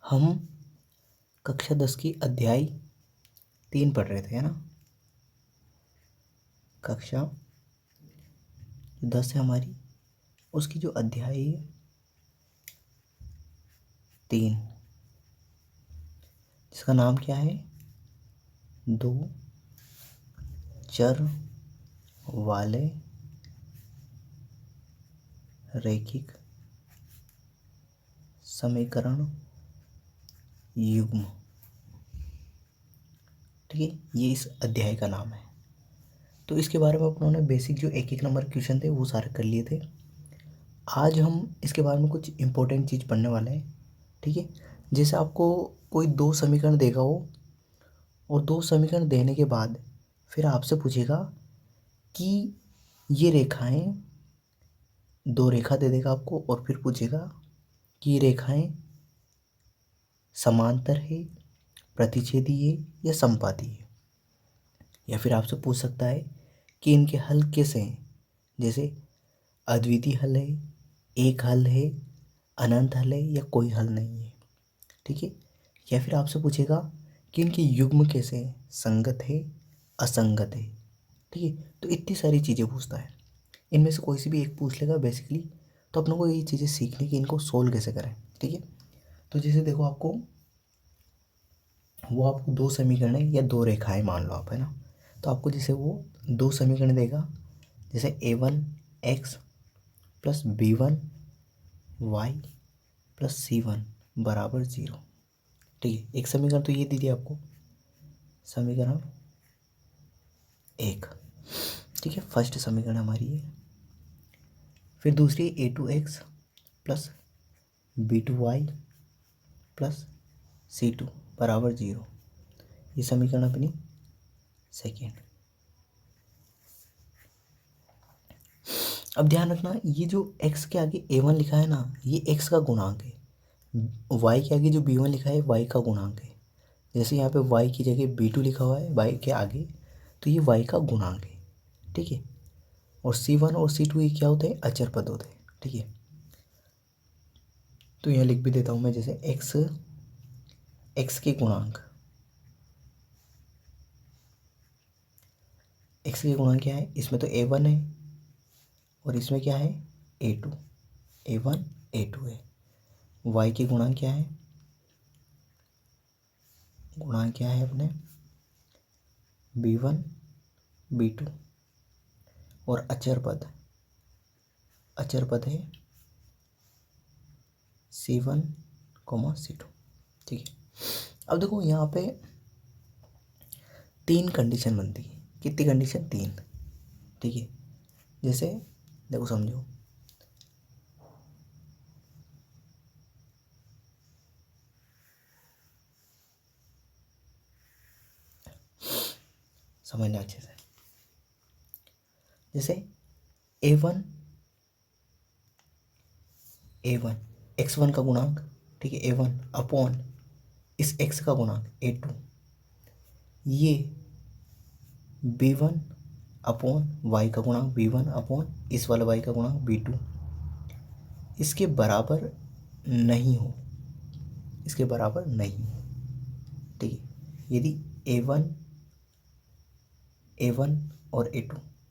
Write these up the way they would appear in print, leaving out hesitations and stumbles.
हम कक्षा 10 की अध्याय 3 पढ़ रहे थे, है ना। कक्षा 10 है हमारी, उसकी जो अध्याय है 3, जिसका नाम क्या है, दो चर वाले रैखिक समीकरण युग्म। ठीक है, ये इस अध्याय का नाम है। तो इसके बारे में अपनों ने बेसिक जो एक नंबर क्वेश्चन थे वो सारे कर लिए थे। आज हम इसके बारे में कुछ इंपॉर्टेंट चीज़ पढ़ने वाले हैं। ठीक है, जैसे आपको कोई दो समीकरण देगा हो और दो समीकरण देने के बाद फिर आपसे पूछेगा कि ये रेखाएं, दो रेखा दे देगा आपको और फिर पूछेगा कि ये रेखाएं समांतर है, प्रतिच्छेदी है या समपाती है। या फिर आपसे पूछ सकता है कि इनके हल कैसे हैं, जैसे अद्वितीय हल है, एक हल है, अनंत हल है या कोई हल नहीं है। ठीक है, या फिर आपसे पूछेगा कि इनके युग्म कैसे हैं, संगत है, असंगत है। ठीक है, तो इतनी सारी चीज़ें पूछता है। इनमें से कोई सी भी एक पूछ लेगा बेसिकली, तो अपनों को ये चीज़ें सीखने की इनको सोल्व कैसे करें। ठीक है, तो जैसे देखो आपको दो समीकरण है या दो रेखाएं मान लो आप, है ना। तो आपको जैसे वो दो समीकरण देगा, जैसे a1x plus b1y plus c1 बराबर 0। ठीक है, एक समीकरण तो ये दी थी आपको, समीकरण 1। ठीक है, फर्स्ट समीकरण हमारी है। फिर दूसरी a2x plus b2y plus c2 बराबर 0, ये समीकरण अपनी सेकेंड। अब ध्यान रखना, ये जो x के आगे a1 लिखा है ना, ये x का गुणांक है। y के आगे जो b1 लिखा है y का गुणांक है। जैसे यहाँ पे y की जगह b2 लिखा हुआ है y के आगे, तो ये y का गुणांक है। ठीक है, और c1 और c2 ये क्या होते हैं, अचर पद होते हैं। ठीक है, तो यहाँ लिख भी देता हूँ मैं, जैसे x के गुणांक, x के गुणांक क्या है, इसमें तो a1 है और इसमें क्या है a2, a1 a2 है। y के गुणांक क्या है, गुणांक क्या है अपने b1 b2, और अचर पद है c1 c2। ठीक है, अब देखो यहाँ पे 3 कंडीशन बनती है। कितनी कंडीशन, 3। ठीक है, जैसे देखो समझो, समझना अच्छे से। जैसे a1 x1 का गुणांक, ठीक है, a1 अपॉन इस x का गुणांक a2, ये b1 अपॉन y का गुणांक b1 अपॉन इस वाला y का गुणांक b2, इसके बराबर नहीं हो, इसके बराबर नहीं हो। ठीक है, यदि a1 और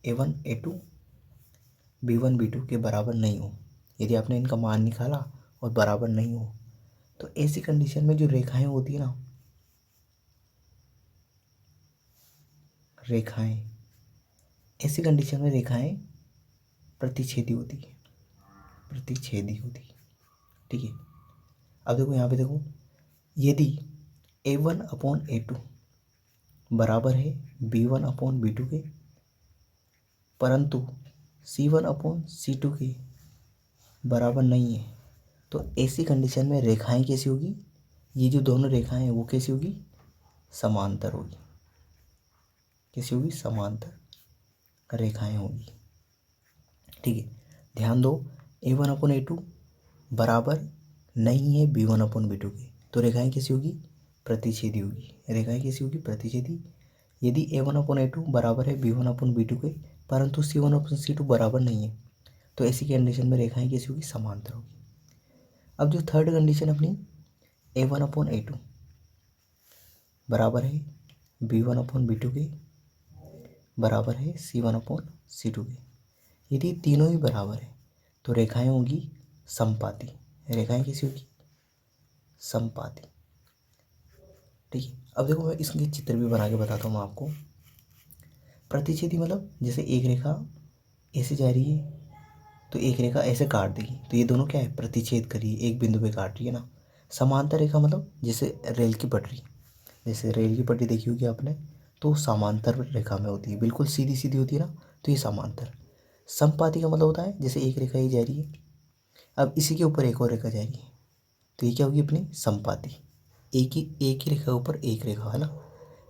a1 a2 b1 b2 के बराबर नहीं हो, यदि आपने इनका मान निकाला और बराबर नहीं हो, तो ऐसी कंडीशन में जो रेखाएं होती है ना, ऐसी कंडीशन में रेखाएं प्रतिच्छेदी होती है, ठीक है, अब देखो यहाँ पे देखो, यदि a1 अपॉन a2 बराबर है b1 अपॉन b2 के, परंतु c1 अपॉन c2 के बराबर नहीं है, तो ऐसी कंडीशन में रेखाएं कैसी होगी, ये जो दोनों रेखाएं हैं वो कैसी होगी, समांतर होगी। कैसी होगी, समांतर रेखाएं होगी। ठीक है, ध्यान दो, a1 अपॉन a2 बराबर नहीं है b1 अपॉन b2 के, तो रेखाएं कैसी होगी, प्रतिच्छेदी होगी। रेखाएं कैसी होगी, प्रतिच्छेदी। यदि a1 अपॉन a2 बराबर है b1 अपॉन b2 के, परंतु c1 अपॉन c2 बराबर नहीं है, तो ऐसी कंडीशन में रेखाएं कैसी होगी, समांतर होगी। अब जो थर्ड कंडीशन अपनी, A1/A2 बराबर है B1/B2 के, बराबर है C1/C2 के। यदि तीनों ही बराबर है तो रेखाएं होंगी समपाती। रेखाएं कैसी होगी? समपाती। ठीक है, अब देखो मैं इसके चित्र भी बना के बताता हूँ आपको। प्रतिच्छेदी मतलब जैसे एक रेखा ऐसे जा रही है तो एक रेखा ऐसे काट देगी, तो ये दोनों क्या है? प्रतिच्छेद कर रही है, एक बिंदु पे काट रही है ना। समांतर रेखा मतलब जैसे रेल की पटरी, जैसे रेल की पटरी देखी होगी आपने, तो समांतर रेखा में होती है, बिल्कुल सीधी सीधी होती है ना, तो ये समांतर। समपाती का मतलब होता है जैसे एक रेखा ये जा रही है, अब इसी के ऊपर एक और रेखा जा रही है, तो ये क्या होगी? अपनी समपाती। एक ही रेखा के ऊपर एक रेखा है ना,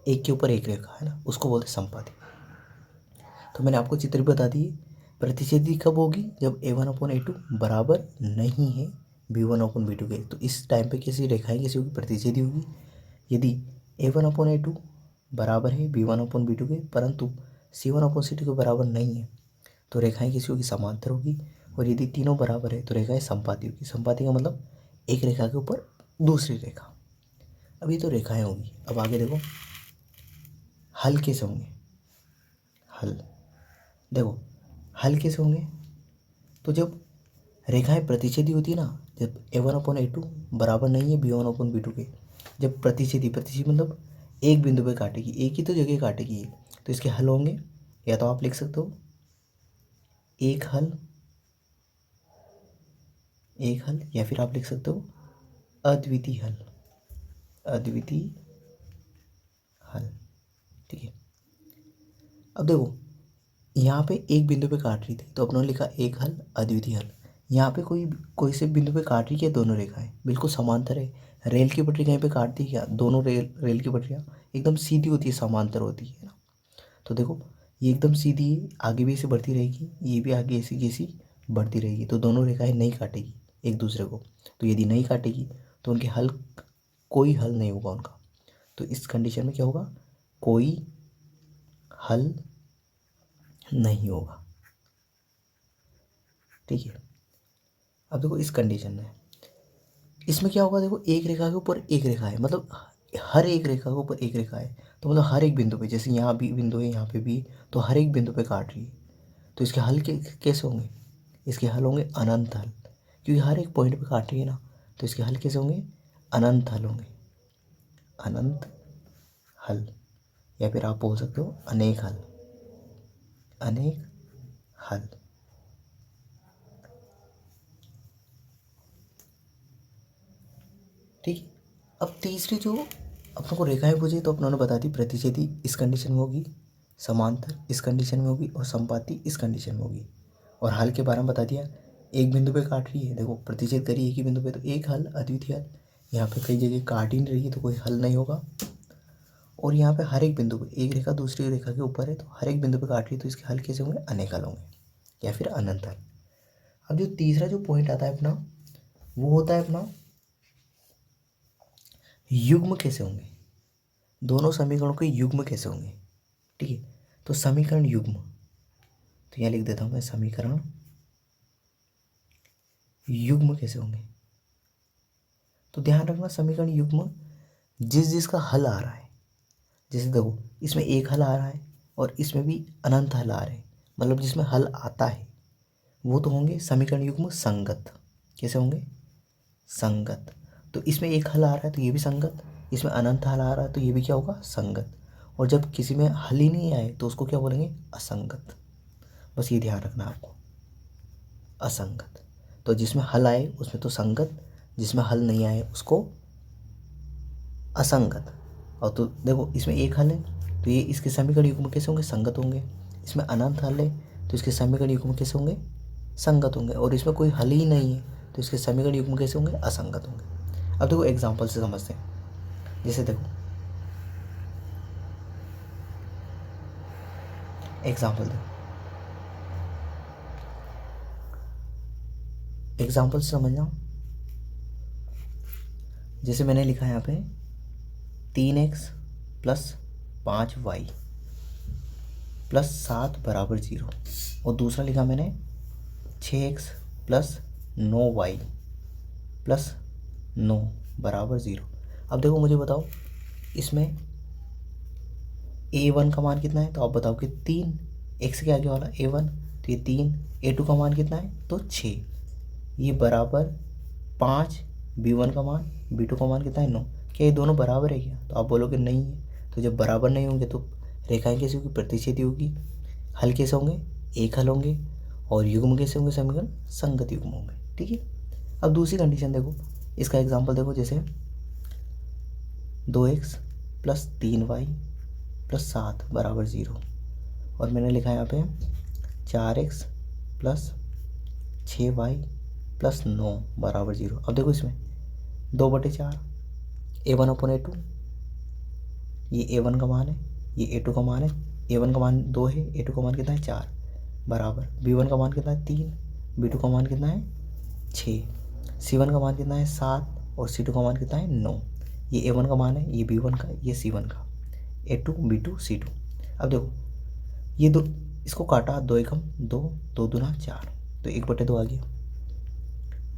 एक के ऊपर एक रेखा है ना, उसको बोलते हैं समपाती। तो मैंने आपको चित्र भी बता दिए। प्रतिच्छेदी कब होगी? जब A1/A2 बराबर नहीं है B1/B2 के। तो इस टाइम पे कैसी रेखाएं कैसी होगी? प्रतिच्छेदी होगी। यदि A1/A2 बराबर है B1/B2 के, परंतु C1/C2 के बराबर नहीं है, तो रेखाएं कैसी होगी? समांतर होगी। और यदि तीनों बराबर है तो रेखाएं समपाती होगी। समपाती का मतलब एक रेखा के ऊपर दूसरी रेखा। अब ये तो रेखाएं होगी। अब आगे देखो हल कैसे होंगे? हल देखो हल कैसे होंगे? तो जब रेखाएं प्रतिच्छेदी होती है ना, जब A1/A2 बराबर नहीं है B1/B2 के, जब प्रतिच्छेदी प्रतिच्छेदी मतलब एक बिंदु पे काटेगी, एक ही तो जगह काटेगी ये, तो इसके हल होंगे। या तो आप लिख सकते हो एक हल, एक हल, या फिर आप लिख सकते हो अद्वितीय हल, अद्वितीय हल। ठीक है, अब देखो यहाँ पे एक बिंदु पे काट रही थी तो अपनों ने लिखा एक हल अद्वितीय हल। यहाँ पे कोई से बिंदु पे काट रही है, दोनों रेखाएं बिल्कुल समांतर है। रेल की पटरी कहीं पे काटती है क्या? दोनों रेल की पटरियाँ एकदम सीधी होती है, समांतर होती है ना। तो देखो ये एकदम सीधी है, आगे भी ऐसे बढ़ती रहेगी, ये भी आगे ऐसी की ऐसी बढ़ती रहेगी, तो दोनों रेखाएं नहीं काटेगी एक दूसरे को। तो यदि नहीं काटेगी तो उनके हल, कोई हल नहीं होगा उनका। तो इस कंडीशन में क्या होगा? कोई हल नहीं होगा। ठीक है, अब देखो इस कंडीशन में इसमें क्या होगा? देखो एक रेखा के ऊपर एक रेखा है, मतलब हर एक रेखा के ऊपर एक रेखा है, तो मतलब हर एक बिंदु पे, जैसे यहाँ भी बिंदु है, यहाँ पे भी, तो हर एक बिंदु पे काट रही है। तो इसके हल कैसे होंगे? इसके हल होंगे अनंत हल, क्योंकि हर एक पॉइंट पे काट रही है ना, तो इसके हल कैसे होंगे? अनंत हल होंगे, अनंत हल। या फिर आप बोल सकते हो अनेक हल, अनेक हल। ठीक है, अब तीसरी जो अपनों को रेखाएं पूछी तो अपनों ने बता दी, प्रतिच्छेदी इस कंडीशन में होगी, समांतर इस कंडीशन में होगी, और समपाती इस कंडीशन में होगी। और हल के बारे में बता दिया, एक बिंदु पे काट रही है, देखो प्रतिच्छेद करी एक ही बिंदु पे, तो एक हल अद्वितीय हल। यहाँ पे कई जगह काट ही नहीं रही है तो कोई हल नहीं होगा। और यहाँ पे हर एक बिंदु पे एक रेखा दूसरी रेखा के ऊपर है, तो हर एक बिंदु पे काट रही है, तो इसके हल कैसे होंगे? अनेक हल होंगे या फिर अनंत हल। अब जो तीसरा जो पॉइंट आता है अपना, वो होता है अपना युग्म कैसे होंगे? दोनों समीकरणों के युग्म कैसे होंगे? ठीक है, तो समीकरण युग्म, तो यहाँ लिख देता हूँ मैं, समीकरण युग्म कैसे होंगे? तो ध्यान रखना समीकरण युग्म जिस जिसका हल आ रहा है, जैसे देखो इसमें एक हल आ रहा है और इसमें भी अनंत हल आ रहे हैं, मतलब जिसमें हल आता है वो तो होंगे समीकरण युग्म संगत। कैसे होंगे? संगत। तो इसमें एक हल आ रहा है तो ये भी संगत, इसमें अनंत हल आ रहा है तो ये भी क्या होगा? संगत। और जब किसी में हल ही नहीं आए तो उसको क्या बोलेंगे? असंगत। बस ये ध्यान रखना आपको, असंगत। तो जिसमें हल आए उसमें तो संगत, जिसमें हल नहीं आए उसको असंगत। और तो देखो इसमें एक हल है तो ये इसके समीकरण युग्म कैसे होंगे? संगत होंगे। इसमें अनंत हल है तो इसके समीकरण युग्म कैसे होंगे? संगत होंगे। और इसमें कोई हल ही नहीं है तो इसके समीकरण युग्म कैसे होंगे? असंगत होंगे। अब देखो एग्जाम्पल से समझते हैं, जैसे देखो एग्जाम्पल देखो, एग्जाम्पल से समझना। जैसे मैंने लिखा है यहाँ पे 3x + 5y + 7 = 0, और दूसरा लिखा मैंने 6x + 9y + 9 बराबर 0। अब देखो मुझे बताओ इसमें A1 का मान कितना है, तो आप बताओ कि 3, x के आगे वाला A1, तो ये 3, A2 का मान कितना है, तो 6, ये बराबर 5, B1 का मान, B2 का मान कितना है, 9। क्या ये दोनों बराबर है क्या, तो आप बोलोगे नहीं है। तो जब बराबर नहीं होंगे तो रेखाएं कैसी होगी, प्रतिच्छेदी होगी। हल कैसे होंगे, एक हल होंगे। और युग्म कैसे होंगे, समीकरण संगत युग्म होंगे। ठीक है। अब दूसरी कंडीशन देखो, इसका एग्जाम्पल देखो, जैसे 2x + 3y + 7 बराबर 0, और मैंने लिखा है यहाँ पे 4x + 6y + 9 बराबर 0। अब देखो इसमें 2/4 A1/A2, ये A1 का मान है, ये A2 का मान है। A1 का मान 2 है, A2 का मान कितना है, 4 बराबर। B1 का मान कितना है, 3, B2 का मान कितना है, 6, C1 का मान कितना है, 7, और C2 का मान कितना है, 9। ये A1 का मान है, ये B1 का, ये C1 का, A2 B2 C2। अब देखो ये दो, इसको काटा, 2 एकम 2, 2 दूना 4, तो 1/2 आ गया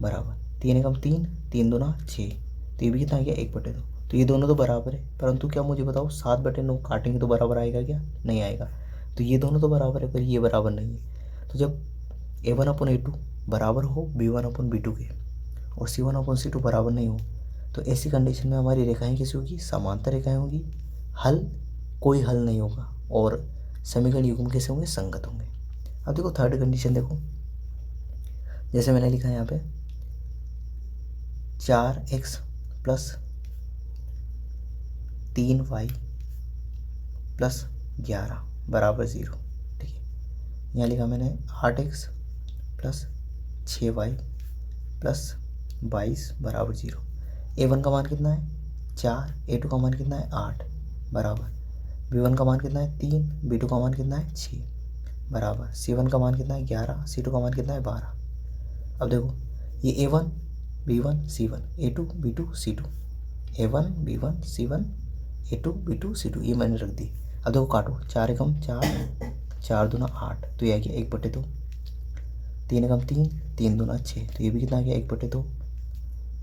बराबर 3 एकम 3, 3 दूना 6, तो ये भी कितना आ गया, 1/2। तो ये दोनों तो बराबर है, परंतु क्या मुझे बताओ 7/9 काटेंगे तो बराबर आएगा क्या, नहीं आएगा। तो ये दोनों तो बराबर है पर ये बराबर नहीं है। तो जब A1/A2 बराबर हो B1/B2 के और C1/C2 बराबर नहीं हो, तो ऐसी कंडीशन में हमारी रेखाएं कैसी होगी, समांतर रेखाएं होगी। हल कोई हल नहीं होगा, और समीकरण युग्म कैसे होंगे, संगत होंगे। अब देखो थर्ड कंडीशन देखो, जैसे मैंने लिखा है यहाँ पे 4x + 3y + 11 बराबर 0। ठीक है। यहाँ लिखा मैंने 8x + 6y + 22 बराबर 0। A1 का मान कितना है, 4, A2 का मान कितना है, 8 बराबर। B1 का मान कितना है, 3, B2 का मान कितना है, 6 बराबर। C1 का मान कितना है, 11, C2 का मान कितना है, 12। अब देखो ये A1 B1 C1, A2 B2 C2, A1 B1 C1, A2 B2 C2, ये मैंने रख दी। अब देखो काटो, 4 एकम 4, 4 दूना 8, तो ये आ गया 1/2। 3 एकम 3, 3 दूना 6, तो ये भी कितना आ गया, 1/2।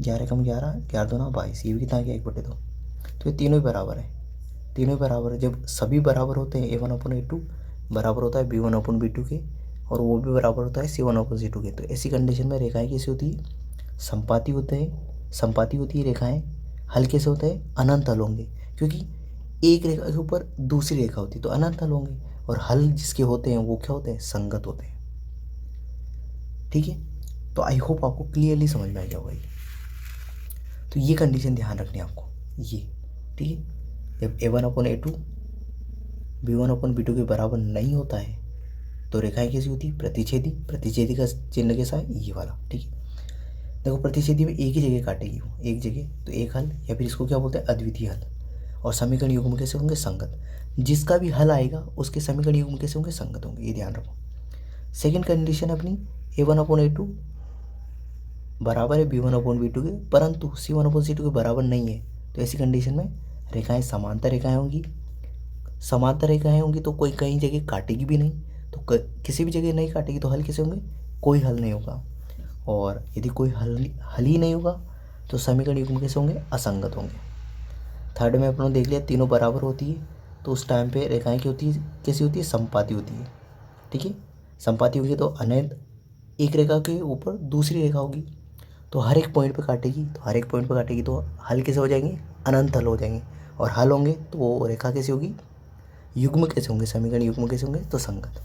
11 एकम 11, 11 दूना 22, ये भी कितना आ गया, 1/2। तो ये तीनों ही बराबर है, तीनों ही बराबर है। जब सभी बराबर होते हैं, A1/A2 बराबर होता है B1/B2 के, और वो भी बराबर होता है C1/C2 के। तो ऐसी कंडीशन में रेखाएं कैसी होती है, संपाती होते हैं, संपाती होती है रेखाएं। हल कैसे होते हैं, अनंत हल होंगे, क्योंकि एक रेखा के ऊपर दूसरी रेखा होती है तो अनंत हल होंगे। और हल जिसके होते हैं वो क्या होते हैं, संगत होते हैं। ठीक है। तो आई होप आपको क्लियरली समझ में आ गया होगा ये। तो ये कंडीशन ध्यान रखनी है आपको ये। ठीक है। जब A1/A2 B1/B2 के बराबर नहीं होता है तो रेखाएं कैसी होती है, प्रतिच्छेदी। प्रतिच्छेदी का चिन्ह कैसा है, ये वाला। ठीक है। देखो प्रतिच्छेदी में एक ही जगह काटेगी वो, एक जगह, तो एक हल, या फिर इसको क्या बोलते हैं, अद्वितीय हल। और समीकरण युग्म कैसे होंगे, संगत। जिसका भी हल आएगा उसके समीकरण युग्म कैसे होंगे, संगत होंगे, ये ध्यान रखो। सेकेंड कंडीशन अपनी A1/A2 बराबर है B1/B2 के, परंतु C1/C2 के बराबर नहीं है। तो ऐसी कंडीशन में रेखाएं समांतर रेखाएं होंगी। समांतर रेखाएं होंगी तो कोई कहीं जगह काटेगी भी नहीं, तो किसी भी जगह नहीं काटेगी, तो हल कैसे होंगे, कोई हल नहीं होगा। और यदि कोई हल ही नहीं होगा तो समीकरण युग्म कैसे होंगे, असंगत होंगे। थर्ड में अपनों देख लिया, तीनों बराबर होती है, तो उस टाइम पे रेखाएं क्या होती है, कैसी होती है, संपाती होती है। ठीक है। संपाती होगी तो अनंत, एक रेखा के ऊपर दूसरी रेखा होगी, तो हर एक पॉइंट पे काटेगी, तो हर एक पॉइंट पे काटेगी तो हल कैसे हो जाएंगे, अनंत हल हो जाएंगे। और हल होंगे तो वो रेखा कैसी होगी, युग्म कैसे होंगे, समीकरण युग्म कैसे होंगे, तो संगत।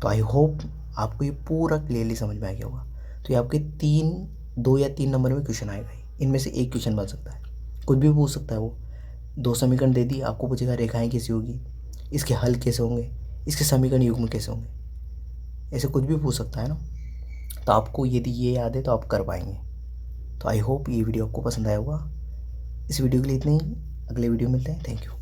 तो आई होप आपको ये पूरा क्लियरली समझ में आ गया होगा। तो ये आपके 2 या 3 नंबर में क्वेश्चन आएगा, इनमें से एक क्वेश्चन बन सकता है, कुछ भी पूछ सकता है वो। 2 समीकरण दे दी, आपको पूछेगा रेखाएं कैसी होगी, इसके हल कैसे होंगे, इसके समीकरण युग्म कैसे होंगे, ऐसे कुछ भी पूछ सकता है ना। तो आपको यदि ये याद है तो आप कर पाएंगे। तो आई होप ये वीडियो आपको पसंद आया होगा। इस वीडियो के लिए इतना ही, अगले वीडियो मिलते हैं। Thank you.